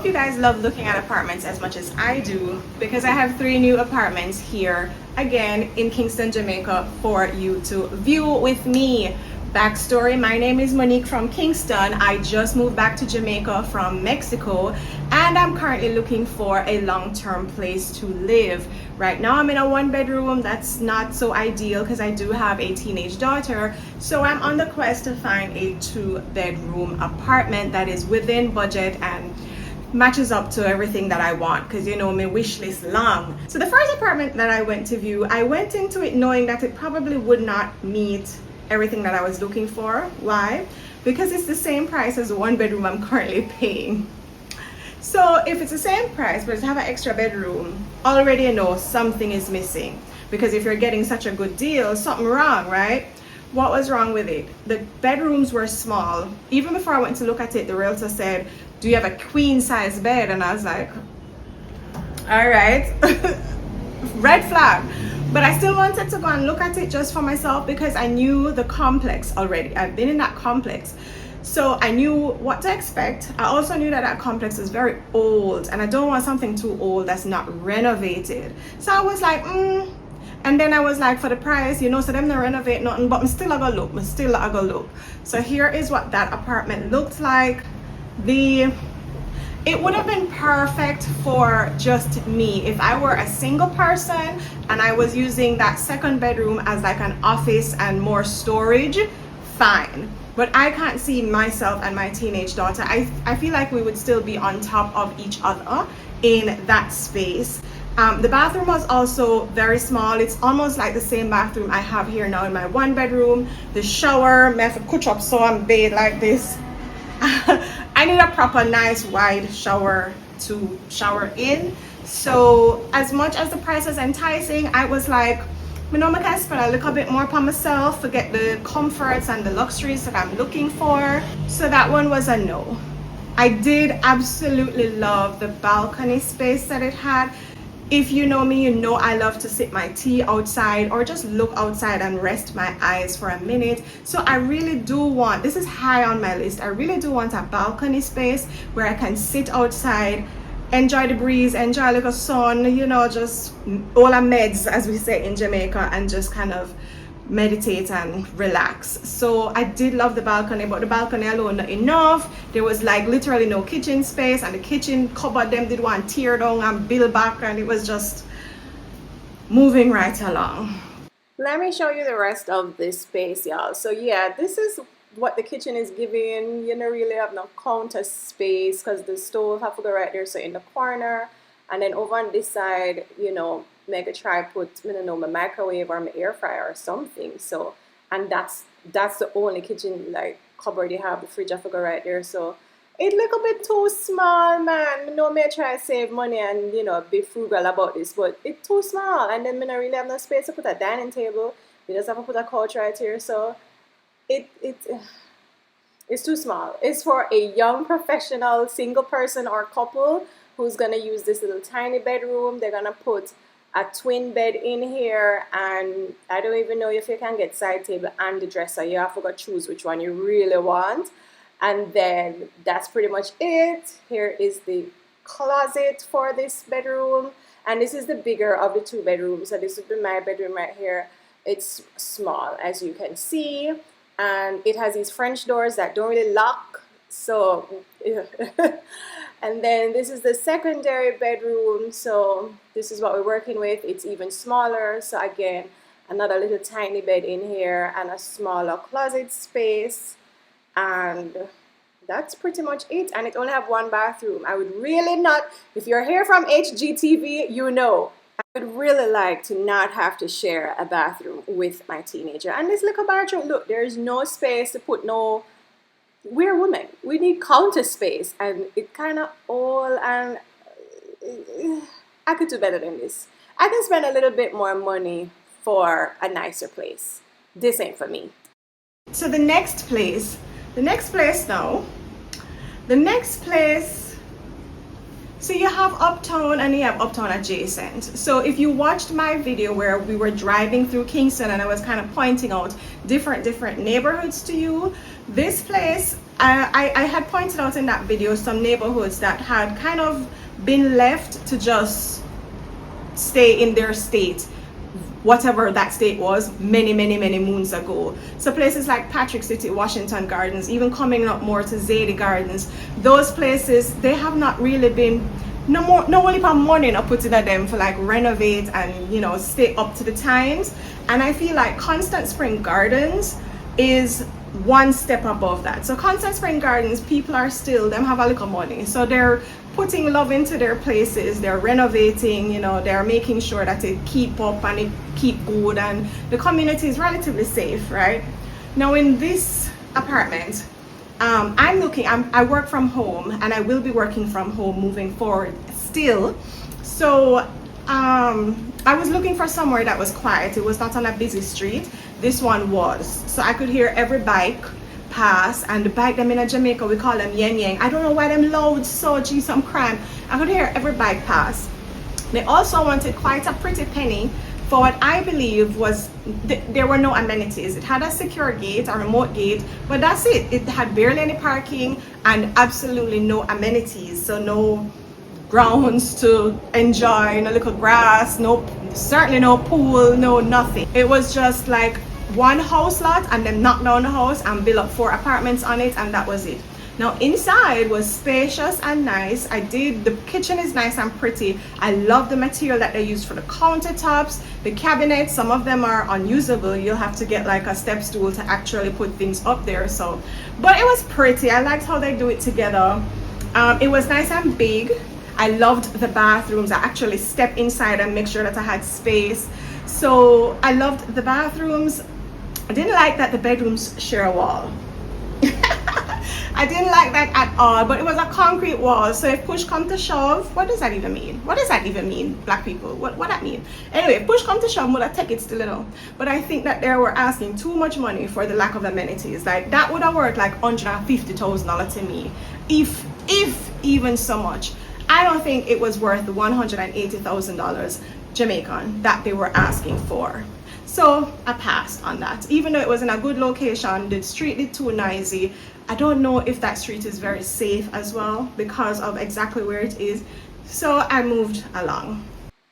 hope you guys love looking at apartments as much as I do, because I have 3 new apartments here again in Kingston, Jamaica for you to view with me. Backstory: my name is Monique from Kingston. I just moved back to Jamaica from Mexico, and I'm currently looking for a long-term place to live. Right now I'm in a 1-bedroom. That's not so ideal because I do have a teenage daughter, so I'm on the quest to find a 2-bedroom apartment that is within budget and matches up to everything that I want, because you know my wish list long. So the first apartment that I went to view, I went into it knowing that it probably would not meet everything that I was looking for. Why? Because it's the same price as the 1-bedroom I'm currently paying. So if it's the same price but it's have an extra bedroom, already you know something is missing, because if you're getting such a good deal, something wrong, right? What was wrong with it? The bedrooms were small. Even before I went to look at it, the realtor said, "Do you have a queen size bed?" And I was like, all right. Red flag. But I still wanted to go and look at it just for myself, because I knew the complex already. I've been in that complex, so I knew what to expect. I also knew that that complex is very old, and I don't want something too old that's not renovated. So I was like, and then I was like, for the price, you know, so them not renovate nothing, but I'm still gonna look. So here is what that apartment looked like. It would have been perfect for just me if I were a single person and I was using that 2nd bedroom as like an office and more storage, fine. But I can't see myself and my teenage daughter. I feel like we would still be on top of each other in that space. The bathroom was also very small. It's almost like the same bathroom I have here now in my 1-bedroom. The shower, I have to catch up so I'm bathed like this. I need a proper nice wide shower to shower in. So as much as the price is enticing, I was like, you know, I can spend a little bit more for myself to get the comforts and the luxuries that I'm looking for. So that one was a no. I did absolutely love the balcony space that it had. If you know me, you know I love to sip my tea outside or just look outside and rest my eyes for a minute. So I really do want, this is high on my list, I really do want a balcony space where I can sit outside, enjoy the breeze, enjoy a little sun, you know, just all our meds, as we say in Jamaica, and just kind of meditate and relax. So I did love the balcony, but the balcony alone not enough. There was like literally no kitchen space, and the kitchen cupboard them did want tear down and build back, and it was just moving right along. Let me show you the rest of this space, y'all. So yeah, this is what the kitchen is giving. You don't really have no counter space because the stove have to go right there, so in the corner. And then over on this side, you know, make a try put, I don't know, my microwave or my air fryer or something. So, and that's the only kitchen like cupboard you have. The fridge have to go right there. So it look a bit too small, man. I know me try to save money and, you know, be frugal about this, but it's too small. And then I don't really have no space to put a dining table. You just have to put a couch right here. So it's too small. It's for a young professional single person or couple who's gonna use this little tiny bedroom. They're gonna put a twin bed in here, and I don't even know if you can get side table and the dresser. You have to go choose which one you really want. And then that's pretty much it. Here is the closet for this bedroom, and this is the bigger of the 2 bedrooms. So this would be my bedroom right here. It's small, as you can see, and it has these French doors that don't really lock. So and then this is the secondary bedroom. So this is what we're working with. It's even smaller. So again, another little tiny bed in here and a smaller closet space. And that's pretty much it. And it only have 1 bathroom. I would really not, if you're here from HGTV, you know, I would really like to not have to share a bathroom with my teenager. And this little bathroom, look, there's no space to put no, we're women, we need counter space, and it kind of all, and I could do better than this. I can spend a little bit more money for a nicer place. This ain't for me. So the next place So you have uptown and you have uptown adjacent. So if you watched my video where we were driving through Kingston and I was kind of pointing out different neighborhoods to you, This place, I had pointed out in that video some neighborhoods that had kind of been left to just stay in their state, whatever that state was, many moons ago. So places like Patrick City, Washington Gardens, even coming up more to Zadie Gardens, those places, they have not really been, no only for money not put into them for like renovate and, you know, stay up to the times. And I feel like Constant Spring Gardens is one step above that. So Constant Spring Gardens, people are still, them have a little money, so they're putting love into their places, they're renovating, you know, they're making sure that it keep up and it keep good, and the community is relatively safe, right? Now in this apartment, I work from home, and I will be working from home moving forward still. So I was looking for somewhere that was quiet. It was not on a busy street. This one was. So I could hear every bike pass, and the bike them in Jamaica, we call them yen yen. I don't know why them loud, so gee, some crime. I could hear every bike pass. They also wanted quite a pretty penny for what I believe was, there were no amenities. It had a secure gate, a remote gate, but that's it. It had barely any parking and absolutely no amenities. So no grounds to enjoy, no little grass, no, certainly no pool, no nothing. It was just like one house lot, and then knock down the house and build up 4 apartments on it, and that was it. Now inside was spacious and nice. The kitchen is nice and pretty. I love the material that they used for the countertops, the cabinets. Some of them are unusable. You'll have to get like a step stool to actually put things up there. So, but it was pretty. I liked how they do it together. It was nice and big. I loved the bathrooms. I actually stepped inside and make sure that I had space. So I loved the bathrooms. I didn't like that the bedrooms share a wall. I didn't like that at all, but it was a concrete wall. So if push come to shove, what does that even mean? What does that even mean, black people? What that mean? Anyway, if push come to shove, would I take it still, you know? But I think that they were asking too much money for the lack of amenities. Like that would have worked like $150,000 to me, if even so much. I don't think it was worth the $180,000 Jamaican that they were asking for. So I passed on that. Even though it was in a good location, the street is too noisy. I don't know if that street is very safe as well because of exactly where it is. So I moved along.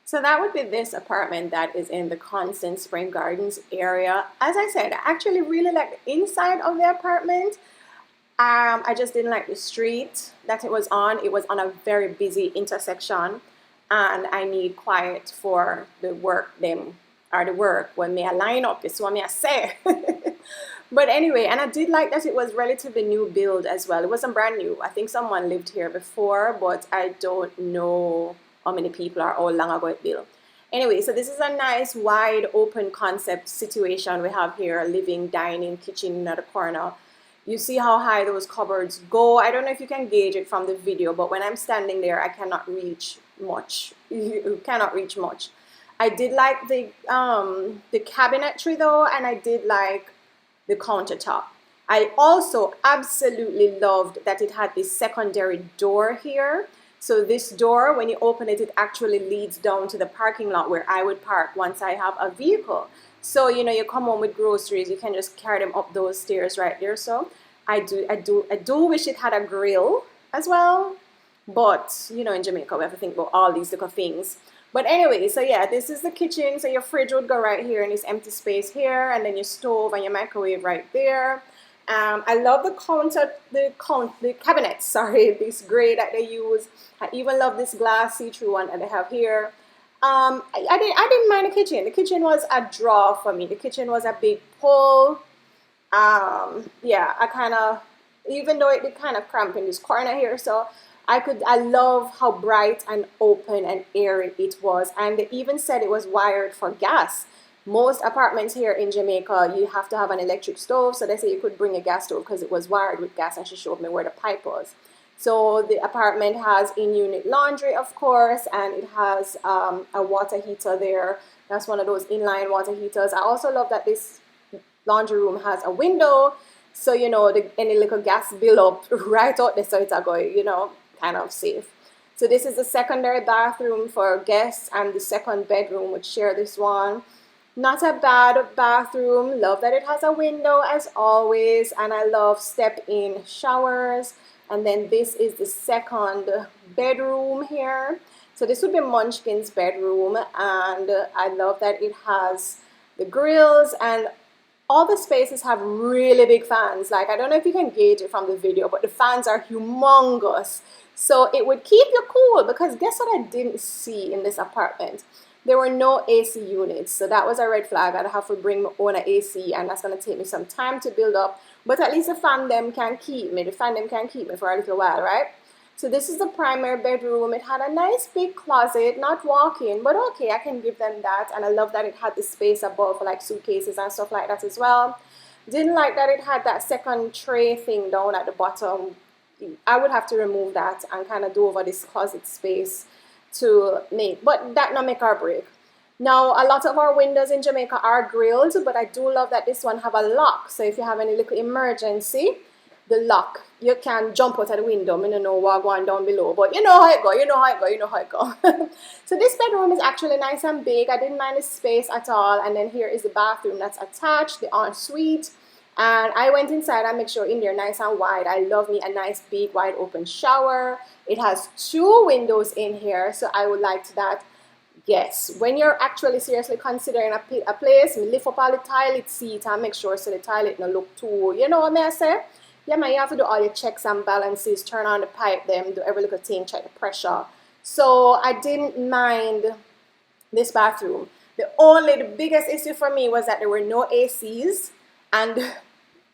So that would be this apartment that is in the Constant Spring Gardens area. As I said, I actually really like the inside of the apartment. I just didn't like the street that it was on. It was on a very busy intersection, and I need quiet for the work when me a line up is what me I say. But anyway, and I did like that it was relatively new build as well. It wasn't brand new. I think someone lived here before, but I don't know how many people or how long ago it built. Anyway, so this is a nice wide open concept situation we have here: living, dining, kitchen at the corner. You see how high those cupboards go. I don't know if you can gauge it from the video, but when I'm standing there, I cannot reach much. You cannot reach much. I did like the cabinetry though, and I did like the countertop. I also absolutely loved that it had this secondary door here. So this door, when you open it, it actually leads down to the parking lot where I would park once I have a vehicle. So, you know, you come home with groceries, you can just carry them up those stairs right there. So I do wish it had a grill as well. But, you know, in Jamaica, we have to think about all these little things. But anyway, so yeah, this is the kitchen. So your fridge would go right here in this empty space here, and then your stove and your microwave right there. I love the cabinets, sorry, this gray that they use. I even love this glass see-through one that they have here. I didn't mind the kitchen. The kitchen was a draw for me. The kitchen was a big pull. Yeah, I kind of, even though it did kind of cramp in this corner here, so I love how bright and open and airy it was. And they even said it was wired for gas. Most apartments here in Jamaica, you have to have an electric stove. So they say you could bring a gas stove because it was wired with gas, and she showed me where the pipe was. So the apartment has in-unit laundry, of course, and it has a water heater there. That's one of those inline water heaters. I also love that this laundry room has a window. So, you know, any little gas bill up right out there, so it's going, you know, kind of safe. So this is the secondary bathroom for guests, and the second bedroom would share this one. Not a bad bathroom. Love that it has a window as always, and I love step-in showers. And then this is the second bedroom here. So this would be Munchkin's bedroom, and I love that it has the grills, and all the spaces have really big fans. Like, I don't know if you can gauge it from the video, but the fans are humongous. So it would keep you cool, because guess what I didn't see in this apartment? There were no AC units, so that was a red flag. I'd have to bring my own AC, and that's going to take me some time to build up. But at least the fan them can keep me. The fan them can keep me for a little while, right? So this is the primary bedroom. It had a nice big closet, not walk-in, but okay, I can give them that. And I love that it had the space above for like suitcases and stuff like that as well. Didn't like that it had that second tray thing down at the bottom. I would have to remove that and kind of do over this closet space to make, but that no make or break. Now, a lot of our windows in Jamaica are grilled, but I do love that this one have a lock. So if you have any little emergency, the lock, you can jump out of the window. I don't know what going down below, but you know how it go, you know how it go, you know how it go. So this bedroom is actually nice and big. I didn't mind the space at all. And then here is the bathroom that's attached, the ensuite. And I went inside and make sure in there nice and wide. I love me a nice big wide open shower. It has 2 windows in here, so I would like that. Yes, when you're actually seriously considering a place, lift up all the toilet seat and make sure so the toilet no look too, you know what I say? Yeah, man, you have to do all your checks and balances, turn on the pipe, them, do every little thing, check the pressure. So I didn't mind this bathroom. The biggest issue for me was that there were no ACs and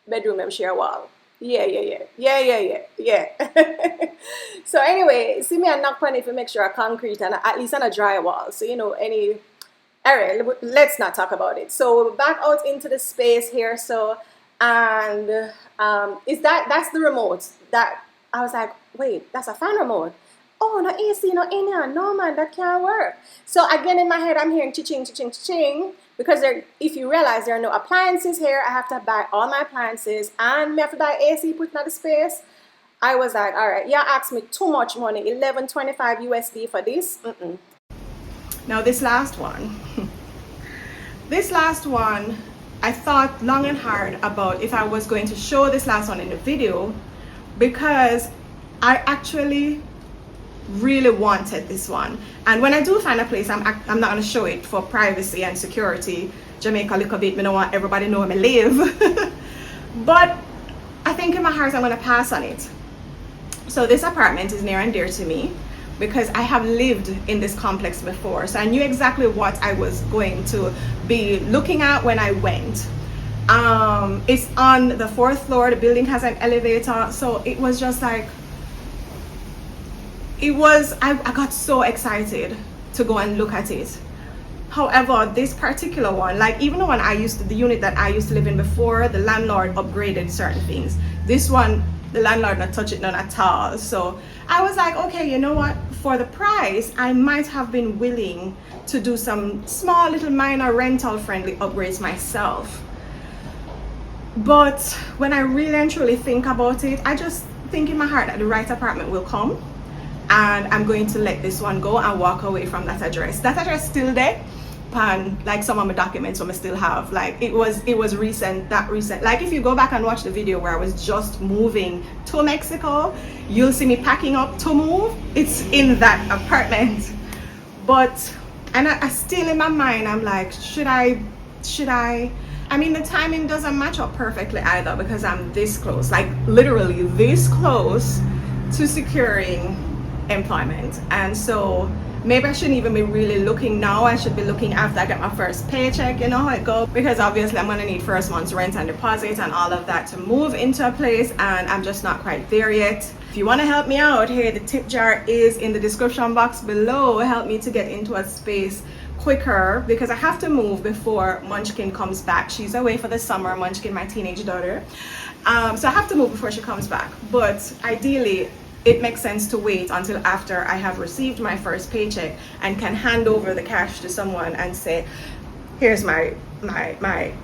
bedroom them share wall. Yeah. So anyway, see me a knock on it to make sure a concrete and at least on a dry wall. So, you know, alright, let's not talk about it. So back out into the space here. So, and that's the remote that I was like, wait, that's a fan remote. Oh, no AC, no in here. No, man, that can't work. So again, in my head, I'm hearing cha-ching, cha-ching, cha-ching. Because if you realize there are no appliances here, I have to buy all my appliances and I have to buy AC put in the space. I was like, all right, yeah, asked me too much money, $11.25 USD for this. Now this last one, I thought long and hard about if I was going to show this last one in the video, because I actually really wanted this one. And when I do find a place, I'm not going to show it for privacy and security. Jamaica a little bit, I don't want everybody to know where I live. But I think in my heart I'm going to pass on it. So this apartment is near and dear to me because I have lived in this complex before. So I knew exactly what I was going to be looking at when I went. It's on the 4th floor. The building has an elevator. So it was just like, I got so excited to go and look at it. However, this particular one, like even the unit that I used to live in before, the landlord upgraded certain things. This one, the landlord not touch it none at all. So I was like, okay, you know what? For the price, I might have been willing to do some small little minor rental friendly upgrades myself. But when I really and truly think about it, I just think in my heart that the right apartment will come. And I'm going to let this one go and walk away from that address. That address still there, and like some of my documents I still have. Like it was recent, that recent. Like if you go back and watch the video where I was just moving to Mexico, you'll see me packing up to move. It's in that apartment. But I still in my mind, I'm like, should I? I mean, the timing doesn't match up perfectly either because I'm this close, like literally this close to securing employment. And so maybe I shouldn't even be really looking now. I should be looking after I get my first paycheck, you know how it goes, because obviously I'm going to need first month's rent and deposit and all of that to move into a place, and I'm just not quite there yet. If you want to help me out, here the tip jar is in the description box below. Help me to get into a space quicker because I have to move before Munchkin comes back. She's away for the summer, Munchkin, my teenage daughter. So I have to move before she comes back, but ideally it makes sense to wait until after I have received my first paycheck and can hand over the cash to someone and say, here's my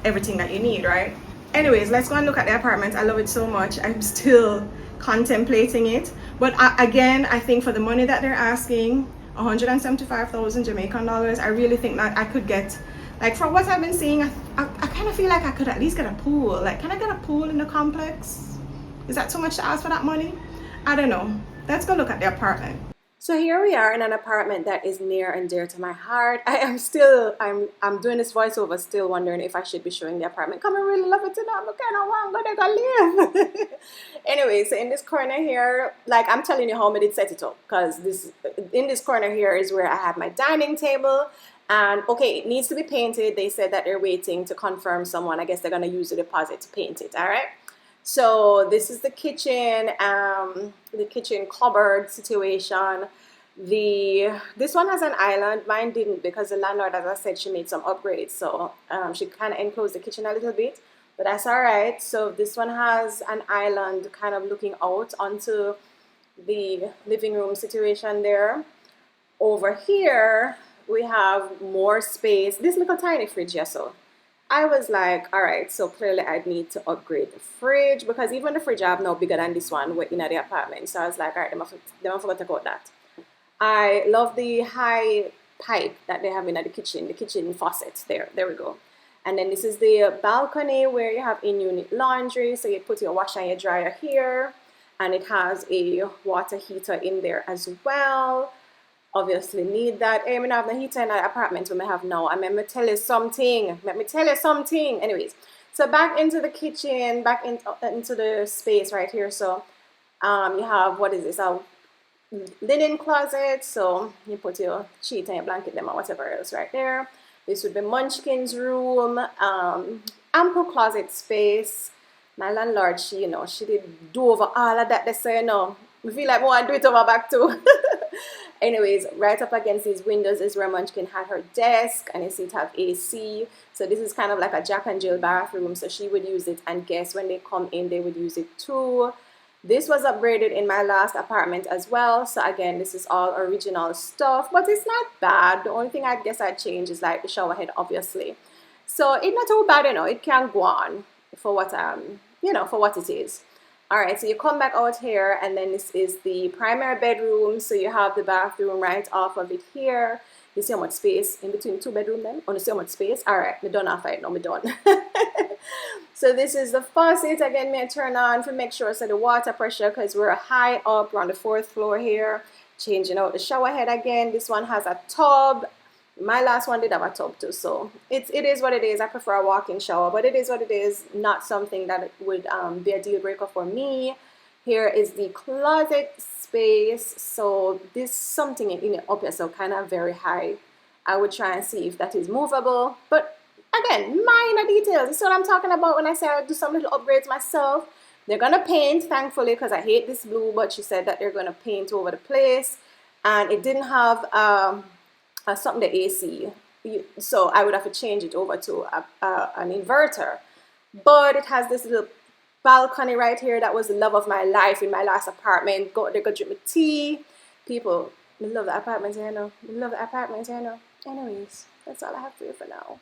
everything that you need, right? Anyways, let's go and look at the apartment. I love it so much. I'm still contemplating it, but again, I think for the money that they're asking, 175,000 Jamaican dollars, I really think that I could get Like from what I've been seeing, I kind of feel like I could at least get a pool. Like, can I get a pool in the complex? Is that too much to ask for that money? I don't know. Let's go look at the apartment. So here we are in an apartment that is near and dear to my heart. I'm doing this voiceover, still wondering if I should be showing the apartment. Come, I really love it tonight. I'm kind of want to go live. Anyway, so in this corner here, like I'm telling you how I did set it up, because in this corner here is where I have my dining table. And okay, it needs to be painted. They said that they're waiting to confirm someone. I guess they're gonna use the deposit to paint it. All right. So this is the kitchen cupboard situation. This one has an island. Mine didn't, because the landlord, as I said, she made some upgrades. So she kind of enclosed the kitchen a little bit, but that's all right. So this one has an island kind of looking out onto the living room situation there. Over here, we have more space. This little tiny fridge, yeah, so I was like, all right, so clearly I'd need to upgrade the fridge, because even the fridge I have now bigger than this one in the apartment. So I was like, all right, I'm forgot to take that. I love the high pipe that they have in the kitchen faucet there. There we go. And then this is the balcony where you have in-unit laundry. So you put your washer and your dryer here, and it has a water heater in there as well. Obviously need that. Hey, I have the heater in the apartment we have now. And let me tell you something. Anyways, so back into the kitchen, back into the space right here. So you have, what is this? A linen closet. So you put your sheet and your blanket them or whatever else right there. This would be Munchkin's room. Ample closet space. My landlord, she did do over all of that. They say, I feel like I want to do it over back too. Anyways, right up against these windows is where Munchkin had her desk, and you see it have AC. So this is kind of like a Jack and Jill bathroom. So she would use it, and guess when they come in, they would use it too. This was upgraded in my last apartment as well. So again, this is all original stuff, but it's not bad. The only thing I guess I'd change is like the shower head, obviously. So it's not too bad, it can go on for what for what it is. All right, so you come back out here, and then this is the primary bedroom. So you have the bathroom right off of it here. You see how much space in between two bedrooms then? Oh, you see how much space? All right, we're done after it. No, we're done. So this is the faucet. Again, may I turn on to make sure so the water pressure, because we're high up, we're on the 4th floor here. Changing out the shower head again. This one has a tub. My last one did have a tub too, so it is what it is. I prefer a walk-in shower, but it is what it is. Not something that would be a deal breaker for me. Here is the closet space. So this something in it up here, so kind of very high. I would try and see if that is movable, but again, minor details. This is what I'm talking about when I say I would do some little upgrades myself. They're gonna paint, thankfully, because I hate this blue, but she said that they're gonna paint over the place, and it didn't have something the AC, so I would have to change it over to an inverter. But it has this little balcony right here. That was the love of my life in my last apartment. Go there, go drink my tea. People, we love the apartments here now. We love the apartments here now. Anyways, that's all I have for you for now.